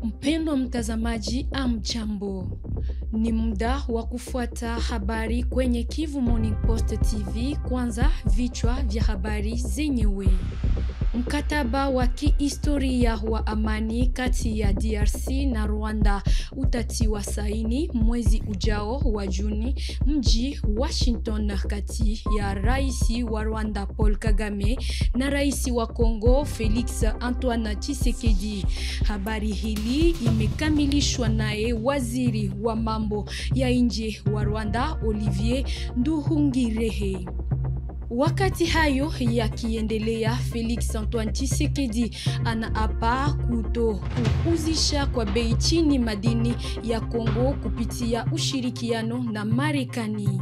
Mpendwa mtazamaji, amjambo. Ni muda wa kufuata habari kwenye Kivu Morning Post TV. Kwanza vichwa vya habari zenyewe. Mkataba wa kihistoria wa amani kati ya DRC na Rwanda utatiwa saini mwezi ujao wa Juni mji Washington, kati ya Rais wa Rwanda Paul Kagame na Rais wa Kongo Felix Antoine Tshisekedi. Habari hili imekamilishwa naye Waziri wa mambo ya nje wa Rwanda Olivier Nduhungirehe. Wakati hayo yakiendelea, Felix Antoine Tshisekedi anaapa kuuzisha kwa bei chini madini ya Kongo kupitia ushirikiano na Marekani.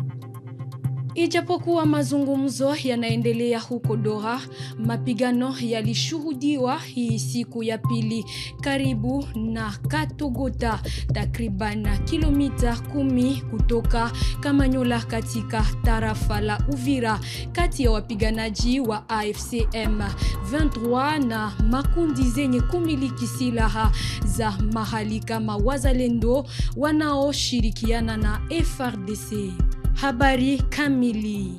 Ijapokuwa mazungumzo yanaendelea huko Doha, mapigano yalishuhudiwa hii siku ya pili karibu na Katogota, takriban kilomita 10 kutoka Kamanyola katika tarafa la Uvira, kati ya wapiganaji wa AFC M23 na makundi zenye kumiliki silaha za mahali kama Wazalendo wanaoshirikiana na FARDC. Habari kamili.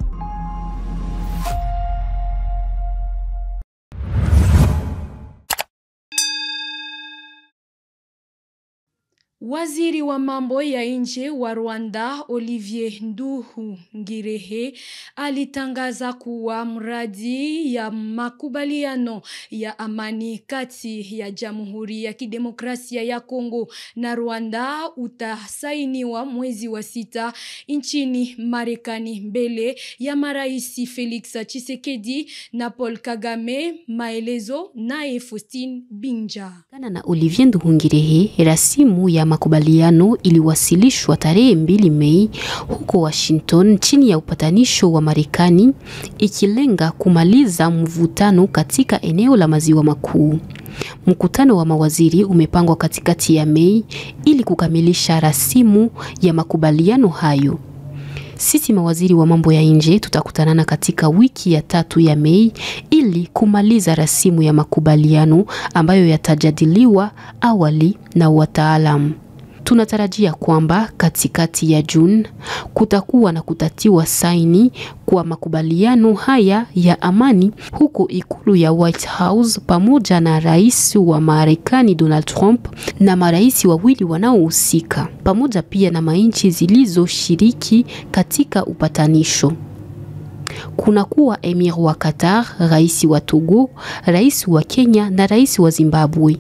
Waziri wa mambo ya nje wa Rwanda Olivier Nduhungirehe alitangaza kuwa mradi ya makubaliano ya amani kati ya Jamhuri ya Kidemokrasia ya Kongo na Rwanda utasainiwa mwezi wa 6 nchini Marekani mbele ya marais Felix Tshisekedi na Paul Kagame. Maelezo naye Faustin Binja. Na Olivier Nduhungirehe, rasimu ya makubaliano iliwasilishwa tarehe 2 Mei huko Washington chini ya upatanisho wa Marekani, ikilenga kumaliza mvutano katika eneo la Maziwa Makuu. Mkutano wa mawaziri umepangwa katikati ya Mei ili kukamilisha rasimu ya makubaliano hayo. Sisi mawaziri wa mambo ya nje tutakutanana katika wiki ya 3 ya Mei ili kumaliza rasimu ya makubaliano ambayo yatajadiliwa awali na wataalamu. Tunatarajia kwamba katikati ya Juni kutakuwa na kutatiwa saini kwa makubaliano haya ya amani huko ikulu ya White House pamoja na rais wa Marekani Donald Trump na marais wawili wanaohusika, pamoja pia na mainchi zilizoshiriki katika upatanisho. Kuna kuwa emir wa Qatar, rais wa Togo, rais wa Kenya na rais wa Zimbabwe.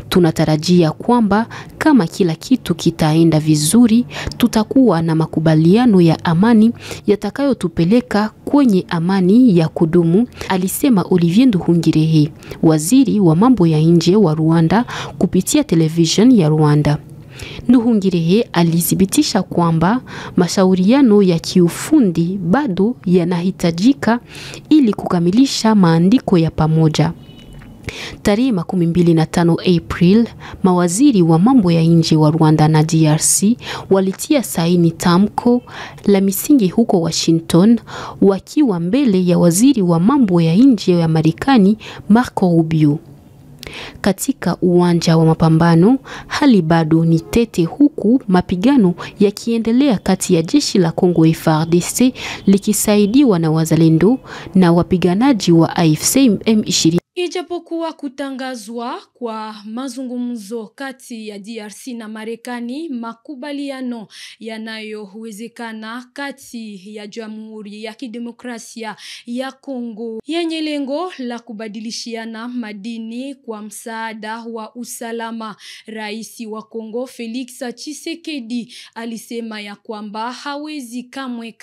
Tunatarajia kwamba kama kila kitu kitaenda vizuri, tutakuwa na makubaliano ya amani yatakayotupeleka kwenye amani ya kudumu, alisema Olivier Nduhungirehe, waziri wa mambo ya nje wa Rwanda kupitia television ya Rwanda. Nduhungirehe alithibitisha kwamba mashauriano ya kiufundi bado yanahitajika ili kukamilisha maandiko ya pamoja. Tarehe 25 April, mawaziri wa mambo ya nje wa Rwanda na DRC walitia saini tamko la misingi huko Washington, wakiwa mbele ya waziri wa mambo ya nje ya Marekani Marco Rubio. Katika uwanja wa mapambano, hali bado ni tete, huku mapigano yakiendelea kati ya jeshi la Kongo FARDC likisaidiwa na Wazalendo na wapiganaji wa AFC M23. Ijapokuwa kutangazwa kwa mazungumzo kati ya DRC na Marekani, makubaliano yanayowezekana kati ya Jamhuri ya Kidemokrasia ya Kongo yenye lengo la kubadilishiana madini kwa msaada wa usalama. Rais wa Kongo Felix Tshisekedi alisema ya kwamba hawezi kamwe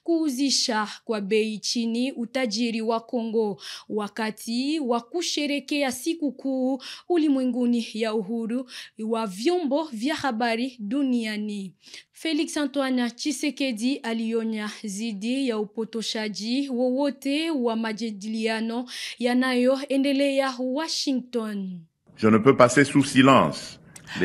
kuuzisha kwa bei chini utajiri wa Kongo wakati wa kusherekea siku kuu ulimwenguni ya uhuru wa vyombo vya habari duniani. Felix Antoine Tshisekedi alionya zidi ya upotoshaji wowote wa majadiliano yanayoendelea Washington. Je ne peux passer sous silence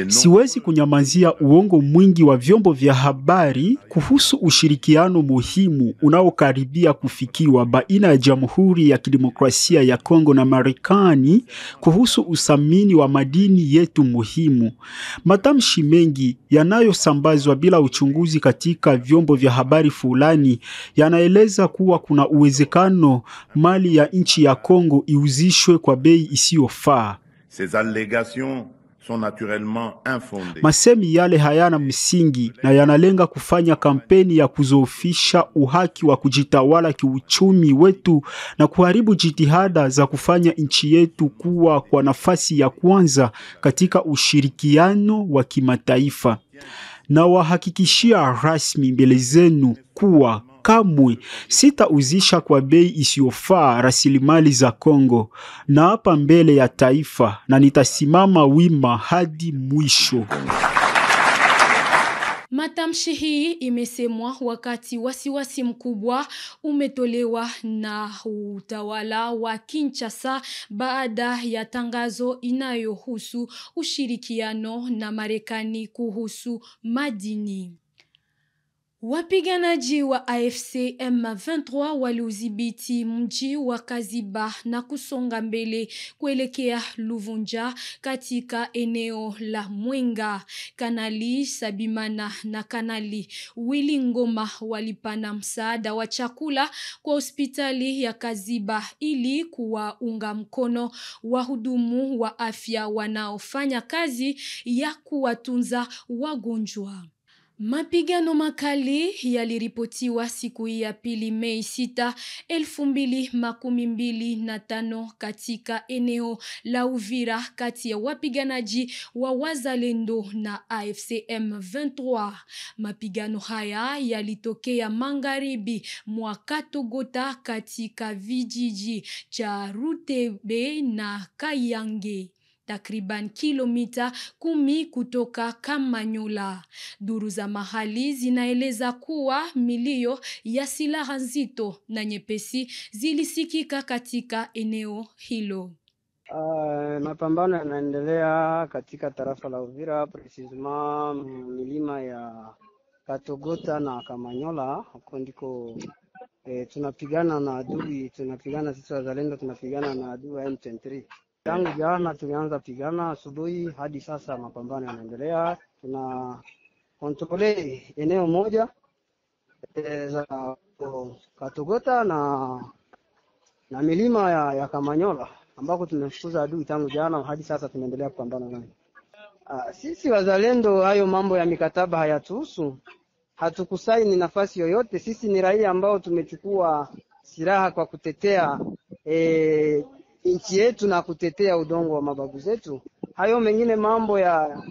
Siwezi kunyamazia uongo mwingi wa vyombo vya habari kuhusu ushirikiano muhimu unaokaribia kufikiwa baina ya Jamhuri ya Kidemokrasia ya Kongo na Marekani kuhusu uthamini wa madini yetu muhimu. Matamshi mengi yanayosambazwa bila uchunguzi katika vyombo vya habari fulani yanaeleza kuwa kuna uwezekano mali ya nchi ya Kongo iuzishwe kwa bei isiyofaa. Ces allégations sont naturellement infondées. Masemi yale hayana msingi na yanalenga kufanya kampeni ya kuzoofisha uhaki wa kujitawala kiuchumi wetu na kuharibu jitihada za kufanya nchi yetu kuwa kwa nafasi ya kwanza katika ushirikiano wa kimataifa. Na wahakikishia rasmi mbele zenu kuwa kamwe sitauzisha kwa bei isiyofaa rasilimali za Kongo, na hapa mbele ya taifa, na nitasimama wima hadi mwisho. Matamshi hii imesemwa wakati wasiwasi mkubwa umetolewa na utawala wa Kinshasa baada ya tangazo inayohusu ushirikiano na Marekani kuhusu madini. Wapiganaji wa AFC M23 waliudhibiti mji wa Kaziba na kusonga mbele kuelekea Luvunja katika eneo la Mwenga. Kanali Sabimana na Kanali Willy Ngoma walipana msaada wa chakula kwa hospitali ya Kaziba ili kuwaunga mkono wahudumu wa afya wanaofanya kazi ya kuwatunza wagonjwa. Mapigano makali yaliripotiwa siku ya pili Mei 6, 2025 katika eneo la Uvira kati ya wapiganaji wa Wazalendo na AFC M23. Mapigano haya yalitokea magharibi mwa Katogota katika vijiji cha Rutebe na Kayange, takriban kilomita 10 kutoka Kamanyola. Duru za mahali zinaeleza kuwa milio ya silaha nzito na nyepesi zilisikika katika eneo hilo. Mapambano yanaendelea katika tarafa la Uvira, precisement milima ya Katogota na Kamanyola. Huko ndiko tunapigana na adui, tunapigana sisi Wazalendo, tunapigana na adui wa M23. Tangu jana tumeanza pigana asubuhi hadi sasa mapambano yanaendelea. Tuna kontrole eneo moja za Katogota na milima ya Kamanyola ambako tumefukuza adui tangu jana hadi sasa tunaendelea kupambana naye. Sisi Wazalendo hayo mambo ya mikataba hayatuhusu. Hatukusaini nafasi yoyote. Sisi ni raia ambao tumechukua silaha kwa kutetea nchi yetu na kutetea udongo wa mababu zetu. Hayo mengine mambo ya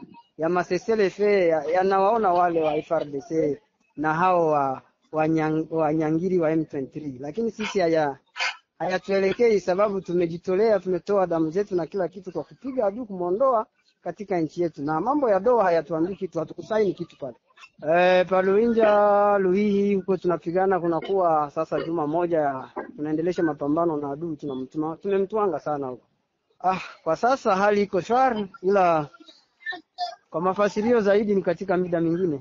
maseselefe yanawaona wale wa FARDC na hao wanyangiri wa M23, lakini sisi hayatuelekei, sababu tumejitolea, tumetoa damu zetu na kila kitu kwa kupiga adui, kumuondoa katika nchi yetu, na mambo ya doa hayatuambii kitu, hatukusaini kitu pale. Paluinja Luhihi huko tunapigana, kunakuwa sasa juma moja tunaendelesha mapambano na adui, tumemtuanga sana huko. Kwa sasa hali iko shwari, ila kwa mafasirio zaidi ni katika mida mingine.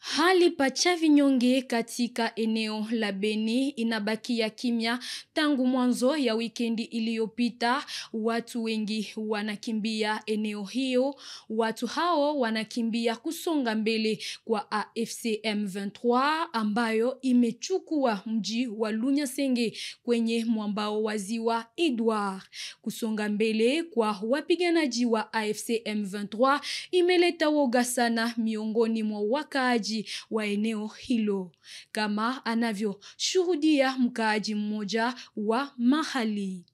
Hali Pachavinyonge katika eneo la Beni inabakia kimya tangu mwanzo ya wikendi iliyopita. Watu wengi wanakimbia eneo hiyo. Watu hao wanakimbia kusonga mbele kwa AFC M23 ambayo imechukua mji wa Lunyasenge kwenye mwambao wa ziwa Edward. Kusonga mbele kwa wapiganaji wa AFC M23 imeleta woga sana miongoni mwa wakaaji wa eneo hilo, kama anavyoshuhudia mkaaji mmoja wa mahali.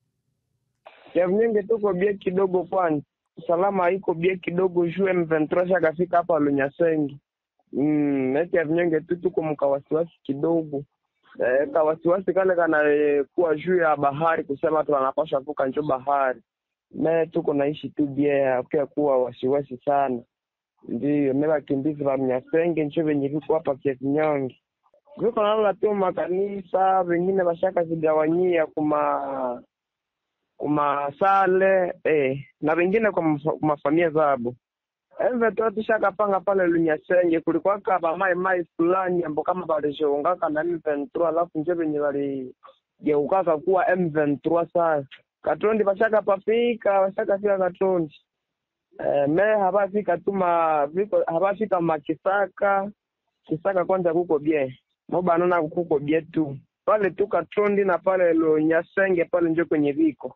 Nyenge tuko bie kidogo, kwani usalama haiko bie kidogo. Juu M23 shakafika hapa Lunyasenge. Neti Nyenge tuko mkawasiwasi kidogo. Kawasiwasi kale kana kuwa juu ya bahari, kusema tu wanapaswa vuka njo bahari. Tuko naishi tu bie kuwa wasiwasi sana. Ndiyo, meba kimbizi wa Mnyasenge ncho venye viko hapa Kinyonge. Viko nalala tu makanisa, vengine bashaka zigawanyia kuma sale, na vengine kwa mafamia zabo. M23 tushakapanga pale Lunyasenge, kulikuwa kama mai fulani ambapo kama balishoongaka na M23, alafu nje venye waligeukaka kuwa M23 sasa. Katondi bashaka pafika Katondi. Habafika makisaka kwanza kuko bie. Moba nona kuko bie tu. Pale tu Katondi na pale Lunyasenge pale nje kwenye viko.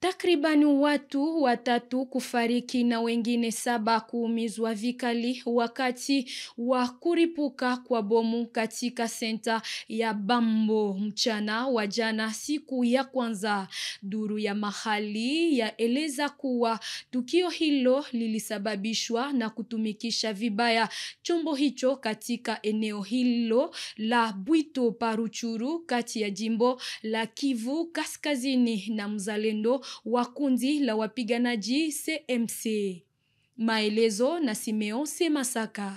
Takribani watu 3 kufariki na wengine 7 kuumizwa vikali wakati wa kuripuka kwa bomu katika senta ya Bambo mchana wa jana siku ya kwanza. Duru ya mahali yaeleza kuwa tukio hilo lilisababishwa na kutumikisha vibaya chombo hicho katika eneo hilo la Bwito Paruchuru kati ya jimbo la Kivu Kaskazini na Mzalendo wa kundi la wapiganaji CMC. Maelezo na Simeo Semasaka.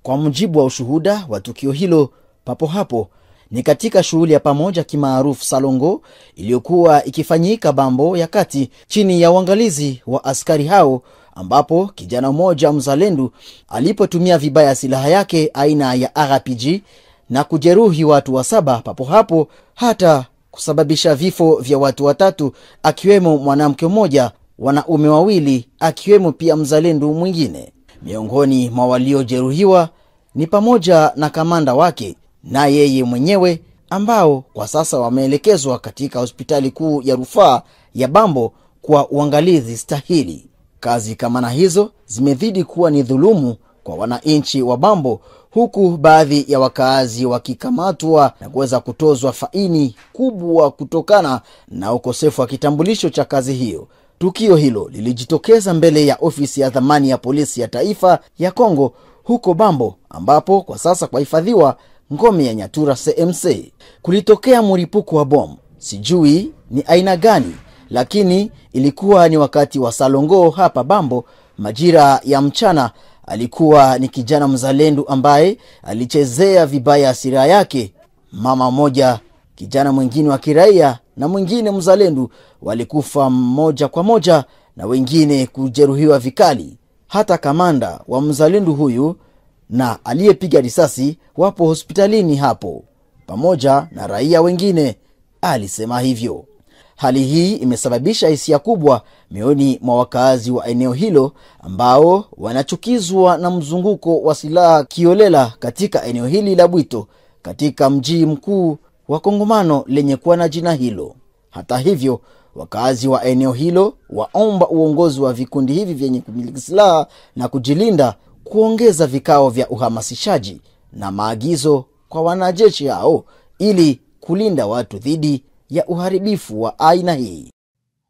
Kwa mujibu wa ushuhuda wa tukio hilo, papo hapo ni katika shughuli ya pamoja kimaarufu Salongo iliyokuwa ikifanyika Bambo ya kati chini ya uangalizi wa askari hao, ambapo kijana mmoja mzalendo alipotumia vibaya silaha yake aina ya RPG na kujeruhi watu 7 papo hapo, hata kusababisha vifo vya watu 3 akiwemo mwanamke mmoja, wanaume 2 akiwemo pia mzalendo mwingine. Miongoni mwa waliojeruhiwa ni pamoja na kamanda wake na yeye mwenyewe, ambao kwa sasa wameelekezwa katika hospitali kuu ya rufaa ya Bambo kwa uangalizi stahili. Kazi kama na hizo zimezidi kuwa ni dhulumu kwa wananchi wa Bambo, huku baadhi ya wakaazi wakikamatwa na kuweza kutozwa faini kubwa kutokana na ukosefu wa kitambulisho cha kazi hiyo. Tukio hilo lilijitokeza mbele ya ofisi ya dhamani ya polisi ya taifa ya Kongo huko Bambo, ambapo kwa sasa kuhifadhiwa ngome ya Nyatura CMC. Kulitokea mlipuko wa bomu, sijui ni aina gani, lakini ilikuwa ni wakati wa Salongo hapa Bambo majira ya mchana. Alikuwa ni kijana mzalendo ambaye alichezea vibaya hasira yake. Mama moja, kijana mwingine wa kiraia na mwingine mzalendo walikufa moja kwa moja na wengine kujeruhiwa vikali. Hata kamanda wa mzalendo huyu na aliyepiga risasi wapo hospitalini hapo pamoja na raia wengine, alisema hivyo. Hali hii imesababisha hisia kubwa mioni mwa wakazi wa eneo hilo, ambao wanachukizwa na mzunguko wa silaha kiolela katika eneo hili la Bwito, katika mji mkuu wa Kongomano lenye kuwa na jina hilo. Hata hivyo, wakazi wa eneo hilo waomba uongozi wa vikundi hivi vyenye kumiliki silaha na kujilinda kuongeza vikao vya uhamasishaji na maagizo kwa wanajeshi hao ili kulinda watu dhidi ya uharibifu wa aina hii.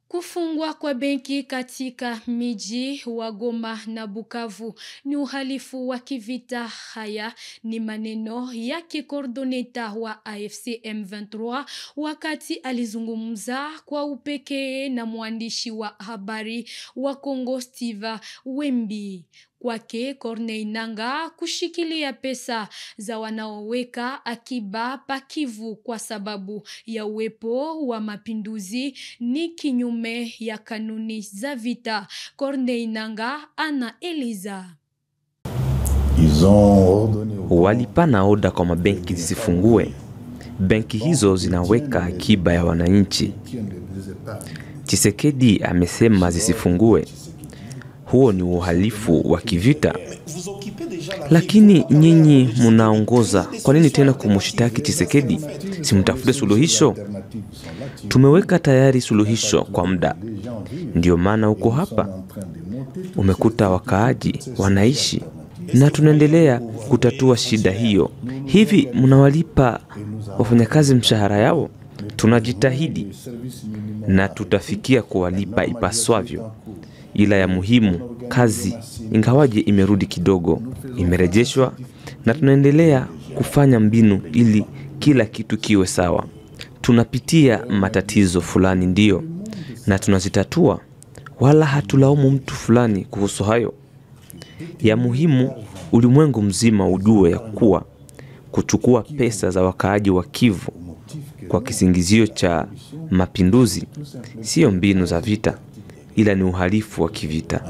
Kufungwa kwa benki katika miji wa Goma na Bukavu ni uhalifu wa kivita. Haya ni maneno yake coordinator wa AFC M23 wakati alizungumza kwa upekee na mwandishi wa habari wa Kongo Steve Wembi. Kwake Corneille Nangaa, kushikilia pesa za wanaoweka akiba pakivu kwa sababu ya uwepo wa mapinduzi ni kinyume ya kanuni za vita. Corneille Nangaa anaeleza. Walipana oda kwa mabenki zisifungue. Benki hizo zinaweka akiba ya wananchi. Tshisekedi amesema zisifungue. Huo ni uhalifu wa kivita. Lakini nyinyi mnaongoza, kwa nini tena kumshtaki Tshisekedi? Simtafute suluhisho. Tumeweka tayari suluhisho kwa muda. Ndio maana uko hapa. Umekuta wakaaji wanaishi na tunaendelea kutatua shida hiyo. Hivi mnawalipa wafanyakazi mshahara yao? Tunajitahidi na tutafikia kuwalipa ipaswavyo. Ila ya muhimu, kazi ingawaje imerudi kidogo, imerejeshwa na tunaendelea kufanya mbinu ili kila kitu kiwe sawa. Tunapitia matatizo fulani ndio, na tunazitatua, wala hatulaumu mtu fulani kuhusu hayo. Ya muhimu, ulimwengu mzima ujue ya kuwa kuchukua pesa za wakaaji wa Kivu kwa kisingizio cha mapinduzi sio mbinu za vita, ila ni uhalifu wa kivita.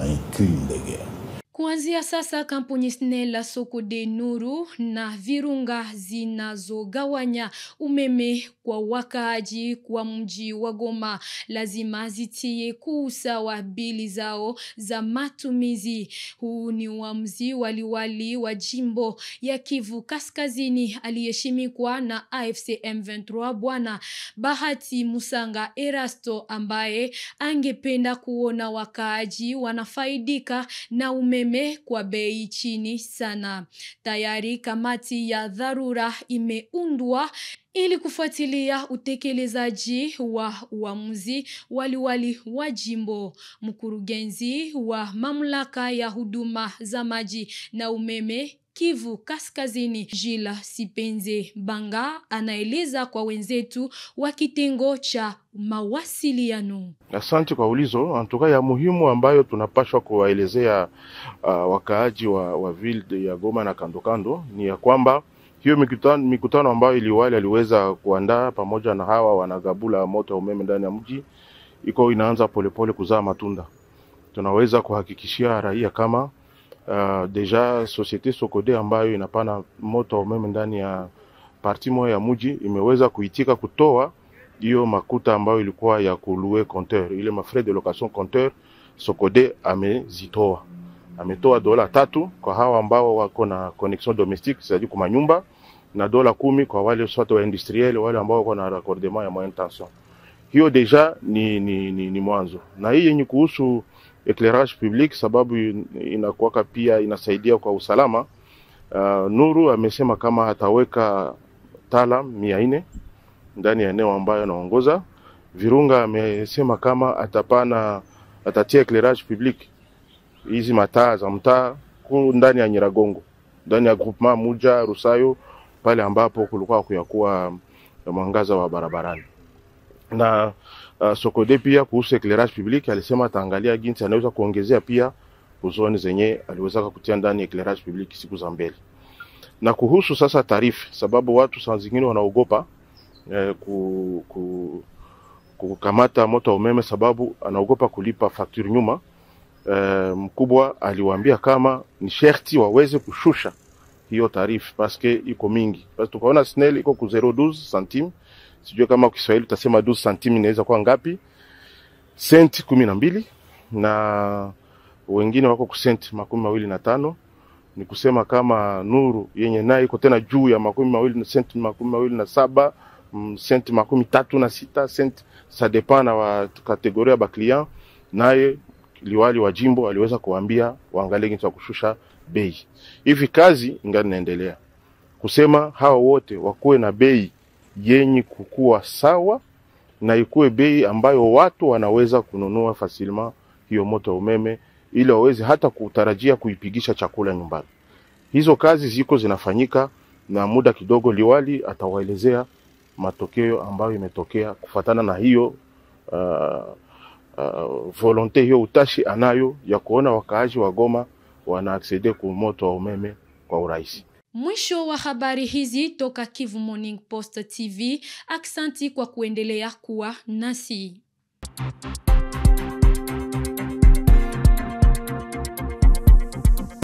Kuanzia sasa kampuni SNEL la Sokode Nuru na Virunga zinazogawanya umeme kwa wakaaji kwa mji wa Goma lazima zitie kuusawa bili zao za matumizi. Huu ni uamuzi waliwali wa jimbo ya Kivu Kaskazini aliyeshimikwa na AFC M23 Bwana Bahati Musanga Erasto, ambaye angependa kuona wakaaji wanafaidika na umeme kwa bei chini sana. Tayari kamati ya dharura imeundwa ili kufuatilia utekelezaji wa uamuzi waliwali wa jimbo. Mkurugenzi wa mamlaka ya huduma za maji na umeme Kivu Kaskazini, Jila Sipenze Banga, anaeleza kwa wenzetu wa kitengo cha mawasiliano. Asante kwa ulizo. Antuka ya muhimu ambayo tunapashwa kuwaelezea wakaaji wa ville ya Goma na kando kando ni ya kwamba hiyo mikutano ambayo iliwali aliweza kuandaa pamoja na hawa wanagabula moto wa umeme ndani ya mji iko inaanza polepole kuzaa matunda. Tunaweza kuhakikishia raia kama deja Societe Sokode ambayo inapana moto wa umeme ndani ya parti moja ya mji imeweza kuitika kutoa hiyo makuta ambayo ilikuwa ya kulue compteur, ile mafrais de location compteur. Sokode ametoa $3 kwa hawa ambao wako na connexion domestique, c'est-à-dire kwa nyumba, na $10 kwa wale sote wa industriel, wale ambao wako na raccordement ya moyenne tension. Hiyo deja ni mwanzo. Na hii yenye kuhusu éclairage public, sababu inakuwa pia inasaidia kwa usalama. Nuru amesema kama ataweka tala 400 ndani ya eneo ambayo anaongoza. Virunga amesema kama atatia éclairage public hizi mataa za mtaa ndani ya Nyiragongo, ndani ya groupement Muja Rusayo, pale ambapo kulikuwa kuyakuwa mwangaza wa barabarani. Na Sokode pia kuhusu éclairage public alisema ataangalia jinsi anaweza kuongezea pia uzoni zenye aliweza kutia ndani éclairage public siku za mbele. Na kuhusu sasa tarifu, sababu watu saa zingine wanaogopa kukamata moto wa umeme sababu anaogopa kulipa facture nyuma. Mkubwa aliwaambia kama ni sherti waweze kushusha hiyo tarifu paske iko mingi. Basi tukaona SNEL iko ku 0.12 centime. Sijui kama kwa Kiswahili tutasema 12 centime inaweza kuwa ngapi? Senti 12 na wengine wako ku senti 25. Ni kusema kama Nuru yenye nayo iko tena juu ya 20 senti 27, senti 36 senti, ça dépend na wa kategoria ba client. Naye liwali wa jimbo aliweza kuambia waangalie jinsi ya kushusha bei. Hivi kazi ingani inaendelea kusema hao wote wakuwe na bei yenye kukua sawa na ikuwe bei ambayo watu wanaweza kununua facilement hiyo moto wa umeme, ili waweze hata kutarajia kuipigisha chakula nyumbani. Hizo kazi ziko zinafanyika na muda kidogo liwali atawaelezea matokeo ambayo imetokea kufatana na hiyo volonté, hiyo utashi anayo ya kuona wakaaji wa Goma wana accede ku moto wa umeme kwa urahisi. Mwisho wa habari hizi toka Kivu Morning Post TV. Aksanti kwa kuendelea kuwa nasi.